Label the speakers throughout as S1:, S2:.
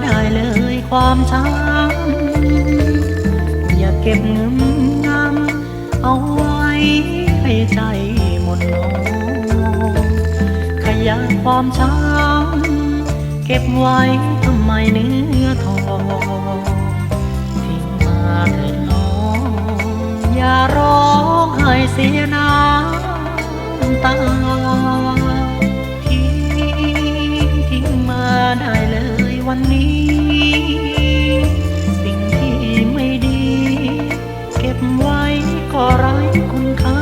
S1: ได้เลยความช้ำอย่าเก็บเงินงำเอาไว้ให้ใจหมดมองขยายความช้ำเก็บไว้ทำไมเนื้อทองทิ้งมาเถิดน้องอย่าร้องไห้เสียน้ำตาทิ้งมาได้เลยวันนี้สิ่งที่ไม่ดีเก็บไว้ก็ไร้คุณค่า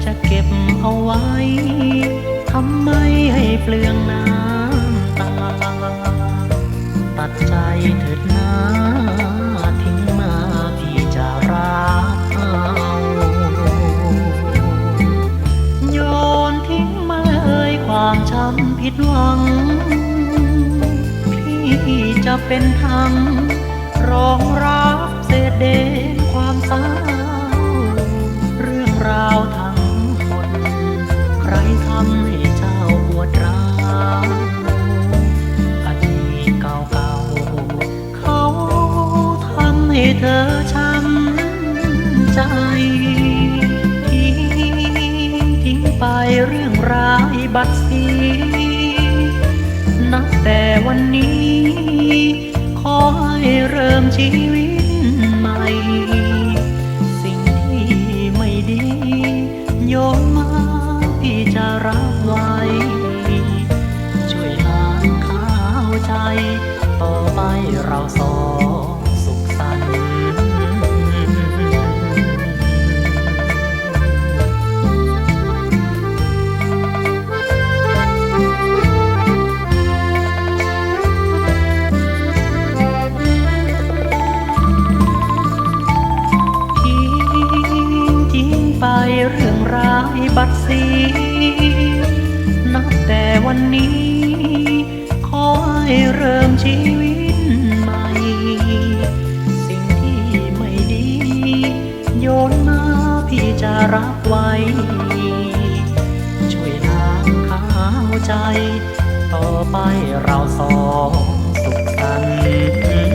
S1: จะเก็บเอาไว้ทำไมให้เปลืองน้ำตาตัดใจเถิดนะทิ้งมาพี่จะรับเอาโยนทิ้งมาเลยความช้ำผิดหวังพี่จะเป็นทั้งรองรับเศษเด่นความเศร้าเรื่องราวทั้งหมดใครทำให้เจ้าปวดร้าวอดีตเก่าๆเขาทำให้เธอช้ำใจทิ้งไปเรื่องร้ายบัดสีนับแต่วันนี้ขอให้เริ่มชีวิตใหม่สิ่งที่ไม่ดีโยนมาพี่จะรับไว้ช่วยล้างข้าวใจต่อไปเราสองสุขสันต์ไปเรื่องร้ายบัดสีนับแต่วันนี้ขอให้เริ่มชีวิตใหม่สิ่งที่ไม่ดีโยนมาพี่จะรับไว้ช่วยล้างข้าวใจต่อไปเราสองสุขสันต์